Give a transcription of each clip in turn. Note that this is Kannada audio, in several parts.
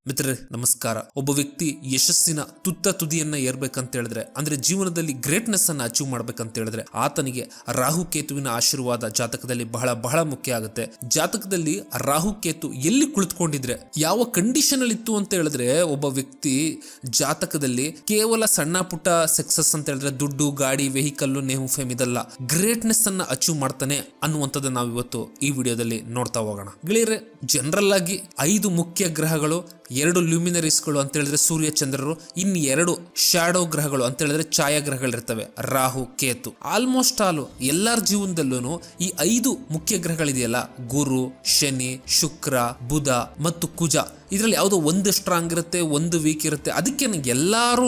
ಮಿತ್ರರೇ ನಮಸ್ಕಾರ. ಒಬ್ಬ ವ್ಯಕ್ತಿ ಯಶಸ್ಸಿನ ತುತ್ತ ತುದಿಯನ್ನ ಏರ್ಬೇಕಂತ ಹೇಳಿದ್ರೆ, ಅಂದ್ರೆ ಜೀವನದಲ್ಲಿ ಗ್ರೇಟ್ನೆಸ್ ಅನ್ನ ಅಚೀವ್ ಮಾಡ್ಬೇಕಂತ ಹೇಳಿದ್ರೆ, ಆತನಿಗೆ ರಾಹು ಕೇತುವಿನ ಆಶೀರ್ವಾದ ಜಾತಕದಲ್ಲಿ ಬಹಳ ಬಹಳ ಮುಖ್ಯ ಆಗುತ್ತೆ. ಜಾತಕದಲ್ಲಿ ರಾಹು ಕೇತು ಎಲ್ಲಿ ಕುಳಿತುಕೊಂಡಿದ್ರೆ, ಯಾವ ಕಂಡೀಷನ್ ಅಲ್ಲಿ ಇತ್ತು ಅಂತ ಹೇಳಿದ್ರೆ, ಒಬ್ಬ ವ್ಯಕ್ತಿ ಜಾತಕದಲ್ಲಿ ಕೇವಲ ಸಣ್ಣ ಪುಟ್ಟ ಸಕ್ಸಸ್ ಅಂತ ಹೇಳಿದ್ರೆ ದುಡ್ಡು, ಗಾಡಿ, ವೆಹಿಕಲ್, ನೇಮ್, ಫೇಮ್ ಇದಲ್ಲ, ಗ್ರೇಟ್ನೆಸ್ ಅನ್ನ ಅಚೀವ್ ಮಾಡ್ತಾನೆ ಅನ್ನುವಂಥದ್ದು ನಾವು ಇವತ್ತು ಈ ವಿಡಿಯೋದಲ್ಲಿ ನೋಡ್ತಾ ಹೋಗೋಣ. ಗೆಳೆಯರೆ, ಜನರಲ್ ಆಗಿ 5 ಮುಖ್ಯ ಗ್ರಹಗಳು, 2 ಲ್ಯೂಮಿನರೀಸ್ಗಳು ಅಂತ ಹೇಳಿದ್ರೆ ಸೂರ್ಯ ಚಂದ್ರರು, ಇನ್ನು 2 ಶಾಡೋ ಗ್ರಹಗಳು ಅಂತ ಹೇಳಿದ್ರೆ ಛಾಯಾಗ್ರಹಗಳಿರ್ತವೆ, ರಾಹು ಕೇತು. ಆಲ್ಮೋಸ್ಟ್ ಆಲ್ ಎಲ್ಲರ ಜೀವನದಲ್ಲೂ ಈ 5 ಮುಖ್ಯ ಗ್ರಹಗಳಿದೆಯಲ್ಲ, ಗುರು, ಶನಿ, ಶುಕ್ರ, ಬುಧ ಮತ್ತು ಕುಜ, ಇದರಲ್ಲಿ ಯಾವುದೋ ಒಂದು ಸ್ಟ್ರಾಂಗ್ ಇರುತ್ತೆ, ಒಂದು ವೀಕ್ ಇರುತ್ತೆ. ಅದಕ್ಕೆ ಎಲ್ಲರೂ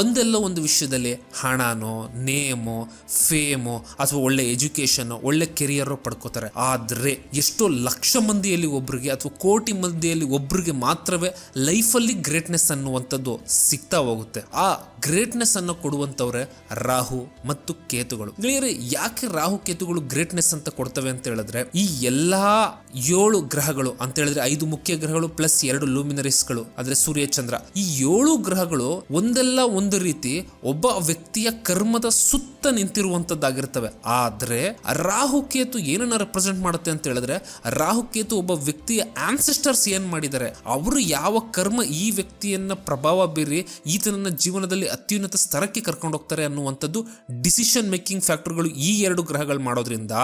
ಒಂದೆಲ್ಲ ಒಂದು ವಿಷಯದಲ್ಲಿ ಹಣನೋ, ನೇಮೋ, ಫೇಮೋ ಅಥವಾ ಒಳ್ಳೆ ಎಜುಕೇಶನ್, ಒಳ್ಳೆ ಕೆರಿಯರ್ ಪಡ್ಕೋತಾರೆ. ಆದ್ರೆ ಎಷ್ಟೋ ಲಕ್ಷ ಮಂದಿಯಲ್ಲಿ ಒಬ್ರಿಗೆ ಅಥವಾ ಕೋಟಿ ಮಂದಿಯಲ್ಲಿ ಒಬ್ರಿಗೆ ಮಾತ್ರವೇ ಲೈಫಲ್ಲಿ ಗ್ರೇಟ್ನೆಸ್ ಅನ್ನುವಂಥದ್ದು ಸಿಗ್ತಾ ಹೋಗುತ್ತೆ. ಆ ಗ್ರೇಟ್ನೆಸ್ ಅನ್ನು ಕೊಡುವಂತವ್ರೆ ರಾಹು ಮತ್ತು ಕೇತುಗಳು. ಗೆಳೆಯರೆ, ಯಾಕೆ ರಾಹು ಕೇತುಗಳು ಗ್ರೇಟ್ನೆಸ್ ಅಂತ ಕೊಡ್ತವೆ ಅಂತ ಹೇಳಿದ್ರೆ, ಈ ಎಲ್ಲಾ 7 ಗ್ರಹಗಳು ಅಂತ ಹೇಳಿದ್ರೆ 5 ಮುಖ್ಯ ಗ್ರಹಗಳು ಪ್ಲಸ್ 2 ಲೂಮಿನರೀಸ್ಗಳು ಅಂದ್ರೆ ಸೂರ್ಯ ಚಂದ್ರ, ಈ 7 ಗ್ರಹಗಳು ಒಂದಲ್ಲ ಒಂದು ರೀತಿ ಒಬ್ಬ ವ್ಯಕ್ತಿಯ ಕರ್ಮದ ಸುತ್ತ ನಿಂತಿರುವಂತದ್ದಾಗಿರ್ತವೆ. ಆದ್ರೆ ರಾಹು ಕೇತು ಏನನ್ನ ರೆಪ್ರೆಸೆಂಟ್ ಮಾಡುತ್ತೆ ಅಂತ ಹೇಳಿದ್ರೆ, ರಾಹು ಕೇತು ಒಬ್ಬ ವ್ಯಕ್ತಿಯ ಆನ್ಸೆಸ್ಟರ್ಸ್ ಏನ್ ಮಾಡಿದ್ದಾರೆ, ಅವರು ಯಾವ ಕರ್ಮ ಈ ವ್ಯಕ್ತಿಯನ್ನ ಪ್ರಭಾವ ಬೀರಿ ಈತನನ್ನ ಜೀವನದಲ್ಲಿ ಅತ್ಯುನ್ನತ ಸ್ತರಕ್ಕೆ ಕರ್ಕೊಂಡು ಹೋಗ್ತಾರೆ ಅನ್ನುವಂಥದ್ದು ಡಿಸಿಷನ್ ಮೇಕಿಂಗ್ ಫ್ಯಾಕ್ಟರ್ಗಳು ಈ 2 ಗ್ರಹಗಳು ಮಾಡೋದ್ರಿಂದ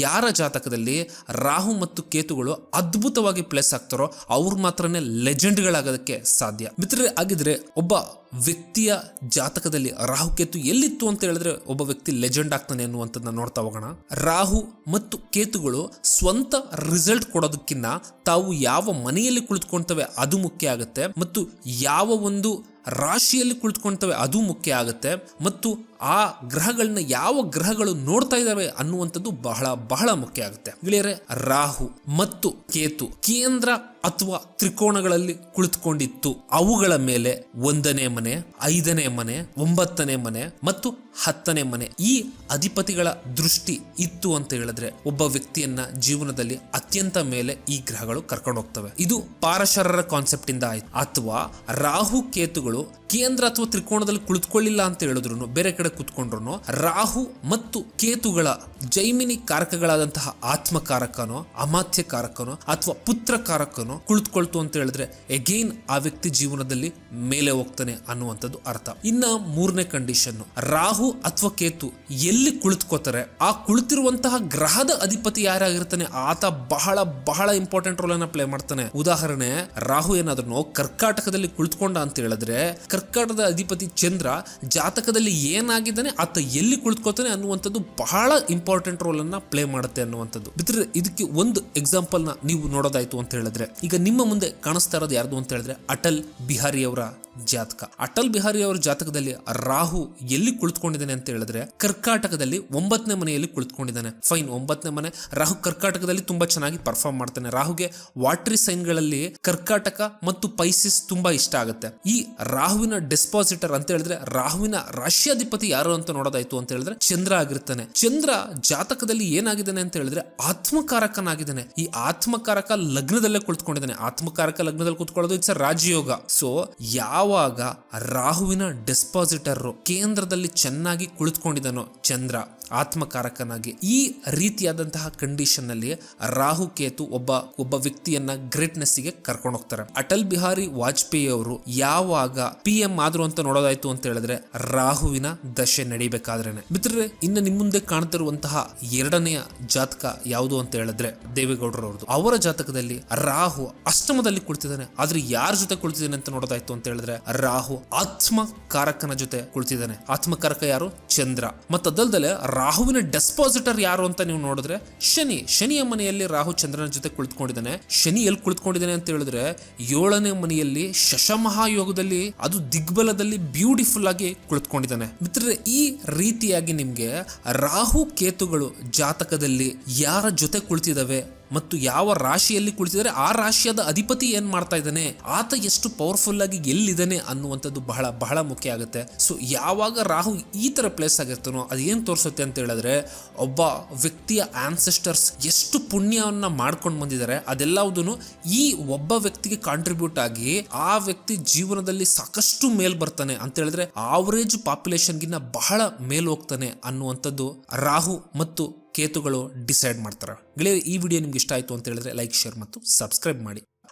ಯಾರ ಜಾತಕದಲ್ಲಿ ರಾಹು ಮತ್ತು ಕೇತುಗಳು ಅದ್ಭುತವಾಗಿ ಪ್ಲೇಸ್ ಆಗ್ತಾರೋ ಅವ್ರು ಮಾತ್ರನೇ ಲೆಜೆಂಡ್ಗಳಾಗೋದಕ್ಕೆ ಸಾಧ್ಯ. ಮಿತ್ರರೇ, ಆಗಿದ್ರೆ ಒಬ್ಬ ವ್ಯಕ್ತಿಯ ಜಾತಕದಲ್ಲಿ ರಾಹುಕೇತು ಎಲ್ಲಿತ್ತು ಅಂತ ಹೇಳಿದ್ರೆ ಒಬ್ಬ ವ್ಯಕ್ತಿ ಲೆಜೆಂಡ್ ಆಗ್ತಾನೆ ಅನ್ನುವಂಥದ್ದನ್ನ ನೋಡ್ತಾ ಹೋಗೋಣ. ರಾಹು ಮತ್ತು ಕೇತುಗಳು ಸ್ವಂತ ರಿಸಲ್ಟ್ ಕೊಡೋದಕ್ಕಿಂತ ತಾವು ಯಾವ ಮನೆಯಲ್ಲಿ ಕುಳಿತುಕೊಳ್ತವೆ ಅದು ಮುಖ್ಯ ಆಗುತ್ತೆ, ಮತ್ತು ಯಾವ ಒಂದು ರಾಶಿಯಲ್ಲಿ ಕುಳಿತುಕೊಳ್ತವೆ ಅದು ಮುಖ್ಯ ಆಗುತ್ತೆ, ಮತ್ತು ಆ ಗ್ರಹಗಳನ್ನ ಯಾವ ಗ್ರಹಗಳು ನೋಡ್ತಾ ಇದ್ದಾವೆ ಅನ್ನುವಂಥದ್ದು ಬಹಳ ಬಹಳ ಮುಖ್ಯ ಆಗುತ್ತೆ. ಗೆಳೆಯರೆ, ರಾಹು ಮತ್ತು ಕೇತು ಕೇಂದ್ರ ಅಥವಾ ತ್ರಿಕೋಣಗಳಲ್ಲಿ ಕುಳಿತುಕೊಂಡಿತ್ತು. ಅವುಗಳ ಮೇಲೆ 1ನೇ ಮನೆ, 5ನೇ ಮನೆ, 9ನೇ ಮನೆ ಮತ್ತು 10ನೇ ಮನೆ ಈ ಅಧಿಪತಿಗಳ ದೃಷ್ಟಿ ಇತ್ತು ಅಂತ ಹೇಳಿದ್ರೆ ಒಬ್ಬ ವ್ಯಕ್ತಿಯನ್ನ ಜೀವನದಲ್ಲಿ ಅತ್ಯಂತ ಮೇಲೆ ಈ ಗ್ರಹಗಳು ಕರ್ಕೊಂಡು ಹೋಗ್ತವೆ. ಇದು ಪಾರಶರರ ಕಾನ್ಸೆಪ್ಟ್ ಇಂದ ಆಯ್ತು. ಅಥವಾ ರಾಹು ಕೇತುಗಳು ಕೇಂದ್ರ ಅಥವಾ ತ್ರಿಕೋಣದಲ್ಲಿ ಕುಳಿತುಕೊಳ್ಳಿಲ್ಲ ಅಂತ ಹೇಳಿದ್ರು, ಬೇರೆ ಕಡೆ ಕುತ್ಕೊಂಡ್ರು, ರಾಹು ಮತ್ತು ಕೇತುಗಳ ಜೈಮಿನಿ ಕಾರಕಗಳಾದಂತಹ ಆತ್ಮಕಾರಕನೋ, ಅಮಾತ್ಯ ಕಾರಕನೋ ಅಥವಾ ಪುತ್ರ ಕಾರಕನೋ ಕುಳಿತುಕೊಳ್ತು ಅಂತ ಹೇಳಿದ್ರೆ ಎಗೈನ್ ಆ ವ್ಯಕ್ತಿ ಜೀವನದಲ್ಲಿ ಮೇಲೆ ಹೋಗ್ತಾನೆ ಅನ್ನುವಂಥದ್ದು ಅರ್ಥ. ಇನ್ನ 3ನೇ ಕಂಡೀಷನ್, ರಾಹು ಅಥವಾ ಕೇತು ಎಲ್ಲಿ ಕುಳಿತುಕೋತಾರೆ, ಆ ಕುಳಿತಿರುವಂತಹ ಗ್ರಹದ ಅಧಿಪತಿ ಯಾರಾಗಿರ್ತಾನೆ ಆತ ಬಹಳ ಬಹಳ ಇಂಪಾರ್ಟೆಂಟ್ ರೋಲ್ ಅನ್ನ ಪ್ಲೇ ಮಾಡ್ತಾನೆ. ಉದಾಹರಣೆ, ರಾಹು ಏನಾದ್ರೂ ಕರ್ಕಾಟಕದಲ್ಲಿ ಕುಳಿತುಕೊಂಡ ಅಂತ ಹೇಳಿದ್ರೆ ಕರ್ಕಾಟಕದ ಅಧಿಪತಿ ಚಂದ್ರ ಜಾತಕದಲ್ಲಿ ಏನಾಗಿದ್ದಾನೆ, ಆತ ಎಲ್ಲಿ ಕುಳಿತುಕೋತಾನೆ ಅನ್ನುವಂಥದ್ದು ಬಹಳ ಇಂಪಾರ್ಟೆಂಟ್ ರೋಲ್ ಅನ್ನ ಪ್ಲೇ ಮಾಡುತ್ತೆ ಅನ್ನುವಂಥದ್ದು. ಬಿಟ್ಟರೆ ಇದಕ್ಕೆ ಒಂದು ಎಕ್ಸಾಂಪಲ್ ನ ನೀವು ನೋಡೋದಾಯ್ತು ಅಂತ ಹೇಳಿದ್ರೆ, ಈಗ ನಿಮ್ಮ ಮುಂದೆ ಕಾಣಿಸ್ತಾ ಇರೋದು ಯಾರ್ದು ಅಂತ ಹೇಳಿದ್ರೆ ಅಟಲ್ ಬಿಹಾರಿ ಅವರ ಜಾತಕ. ಅಟಲ್ ಬಿಹಾರಿ ಅವರ ಜಾತಕದಲ್ಲಿ ರಾಹು ಎಲ್ಲಿ ಕುಳಿತುಕೊಂಡಿದ್ದಾನೆ ಅಂತ ಹೇಳಿದ್ರೆ ಕರ್ಕಾಟಕದಲ್ಲಿ 9ನೇ ಮನೆಯಲ್ಲಿ ಕುಳಿತುಕೊಂಡಿದ್ದಾನೆ. ಫೈನ್, 9ನೇ ಮನೆ, ರಾಹು ಕರ್ಕಾಟಕದಲ್ಲಿ ತುಂಬಾ ಚೆನ್ನಾಗಿ ಪರ್ಫಾರ್ಮ್ ಮಾಡ್ತಾನೆ. ರಾಹುಗೆ ವಾಟರಿ ಸೈನ್ ಗಳಲ್ಲಿ ಕರ್ಕಾಟಕ ಮತ್ತು ಪೈಸಿಸ್ ತುಂಬಾ ಇಷ್ಟ ಆಗುತ್ತೆ. ಈ ರಾಹುವಿನ ಡೆಸ್ಪಾಸಿಟರ್ ಅಂತ ಹೇಳಿದ್ರೆ ರಾಹುವಿನ ರಾಶ್ಯಾಧಿಪತಿ ಯಾರು ಅಂತ ನೋಡೋದಾಯ್ತು ಅಂತ ಹೇಳಿದ್ರೆ ಚಂದ್ರ ಆಗಿರ್ತಾನೆ. ಚಂದ್ರ ಜಾತಕದಲ್ಲಿ ಏನಾಗಿದ್ದಾನೆ ಅಂತ ಹೇಳಿದ್ರೆ ಆತ್ಮಕಾರಕನಾಗಿದ್ದಾನೆ. ಈ ಆತ್ಮಕಾರಕ ಲಗ್ನದಲ್ಲೇ ಕುಳಿತುಕೊಂಡಿದ್ದಾನೆ. ಆತ್ಮಕಾರಕ ಲಗ್ನದಲ್ಲಿ ಕುತ್ಕೊಳ್ಳೋದು ಇಟ್ಸ್ ರಾಜಯೋಗ. ಸೊ ಯಾವಾಗ ರಾಹುವಿನ ಡೆಸ್ಪಾಸಿಟರ್ ಕೇಂದ್ರದಲ್ಲಿ ಚೆನ್ನಾಗಿ ಕುಳಿತುಕೊಂಡಿದ್ದಾನೋ ಚಂದ್ರ ಆತ್ಮಕಾರಕನಾಗಿ, ಈ ರೀತಿಯಾದಂತಹ ಕಂಡೀಷನ್ ನಲ್ಲಿ ರಾಹು ಕೇತು ಒಬ್ಬ ವ್ಯಕ್ತಿಯನ್ನ ಗ್ರೇಟ್ನೆಸ್ ಗೆ ಕರ್ಕೊಂಡು ಹೋಗ್ತಾರೆ. ಅಟಲ್ ಬಿಹಾರಿ ವಾಜಪೇಯಿ ಅವರು ಯಾವಾಗ PM ಆದ್ರು ಅಂತ ನೋಡೋದಾಯ್ತು ಅಂತ ಹೇಳಿದ್ರೆ ರಾಹುವಿನ ದಶೆ ನಡಿಬೇಕಾದ್ರೇನೆ. ಮಿತ್ರರೇ, ಇನ್ನು ನಿಮ್ಮ ಮುಂದೆ ಕಾಣ್ತಿರುವಂತಹ 2ನೆಯ ಜಾತಕ ಯಾವುದು ಅಂತ ಹೇಳಿದ್ರೆ ದೇವೇಗೌಡರವ್ರದ್ದು. ಅವರ ಜಾತಕದಲ್ಲಿ ರಾಹು ಅಷ್ಟಮದಲ್ಲಿ ಕುಳಿತಿದ್ದಾನೆ. ಆದ್ರೆ ಯಾರ ಜೊತೆ ಕುಳಿತಿದ್ದಾನೆ ಅಂತ ನೋಡೋದಾಯ್ತು ಅಂತ ಹೇಳಿದ್ರೆ ರಾಹು ಆತ್ಮಕಾರಕನ ಜೊತೆ ಕುಳಿತಿದ್ದಾನೆ. ಆತ್ಮಕಾರಕ ಯಾರು? ಚಂದ್ರ. ಮತ್ತದಲ್ದಲೆ ರಾಹುವಿನ ಡೆಸ್ಪಾಸಿಟರ್ ಯಾರು ಅಂತ ನೀವು ನೋಡಿದ್ರೆ ಶನಿಯ ಮನೆಯಲ್ಲಿ ರಾಹು ಚಂದ್ರನ ಜೊತೆ ಕುಳಿತುಕೊಂಡಿದ್ದಾನೆ. ಶನಿ ಎಲ್ಲಿ ಕುಳಿತುಕೊಂಡಿದ್ದಾನೆ ಅಂತ ಹೇಳಿದ್ರೆ 7ನೇ ಮನೆಯಲ್ಲಿ ಶಶಮಹಾಯೋಗದಲ್ಲಿ, ಅದು ದಿಗ್ಬಲದಲ್ಲಿ ಬ್ಯೂಟಿಫುಲ್ ಆಗಿ ಕುಳಿತುಕೊಂಡಿದ್ದಾನೆ. ಮಿತ್ರರೇ, ಈ ರೀತಿಯಾಗಿ ನಿಮ್ಗೆ ರಾಹು ಕೇತುಗಳು ಜಾತಕದಲ್ಲಿ ಯಾರ ಜೊತೆ ಕುಳಿತಿದಾವೆ ಮತ್ತು ಯಾವ ರಾಶಿಯಲ್ಲಿ ಕುಳಿತಿದ್ದಾರೆ ಆ ರಾಶಿಯಾದ ಅಧಿಪತಿ ಏನ್ ಮಾಡ್ತಾ ಇದ್ದಾನೆ, ಆತ ಎಷ್ಟು ಪವರ್ಫುಲ್ ಆಗಿ ಎಲ್ಲಿದ್ದಾನೆ ಅನ್ನುವಂಥದ್ದು ಬಹಳ ಬಹಳ ಮುಖ್ಯ ಆಗುತ್ತೆ. ಸೊ ಯಾವಾಗ ರಾಹು ಈ ತರ ಪ್ಲೇಸ್ ಆಗಿರ್ತಾನೋ ಅದು ಏನ್ ತೋರಿಸುತ್ತೆ ಅಂತ ಹೇಳಿದ್ರೆ ಒಬ್ಬ ವ್ಯಕ್ತಿಯ ಆನ್ಸೆಸ್ಟರ್ಸ್ ಎಷ್ಟು ಪುಣ್ಯವನ್ನ ಮಾಡ್ಕೊಂಡು ಬಂದಿದ್ದಾರೆ ಅದೆಲ್ಲವುದನ್ನು ಈ ಒಬ್ಬ ವ್ಯಕ್ತಿಗೆ ಕಾಂಟ್ರಿಬ್ಯೂಟ್ ಆಗಿ ಆ ವ್ಯಕ್ತಿ ಜೀವನದಲ್ಲಿ ಸಾಕಷ್ಟು ಮೇಲ್ ಬರ್ತಾನೆ ಅಂತ ಹೇಳಿದ್ರೆ ಆವರೇಜ್ ಪಾಪ್ಯುಲೇಷನ್ ಗಿನ್ನ ಬಹಳ ಮೇಲ್ ಹೋಗ್ತಾನೆ ಅನ್ನುವಂಥದ್ದು ರಾಹು ಮತ್ತು ಕೇತುಗಳು ಡಿಸೈಡ್ ಮಾಡ್ತಾರೆ. ಗೆಳೆಯರೆ, ಈ ವಿಡಿಯೋ ನಿಮ್ಗೆ ಇಷ್ಟ ಆಯ್ತು ಅಂತ ಹೇಳಿದ್ರೆ ಲೈಕ್, ಶೇರ್ ಮತ್ತು ಸಬ್ಸ್ಕ್ರೈಬ್ ಮಾಡಿ.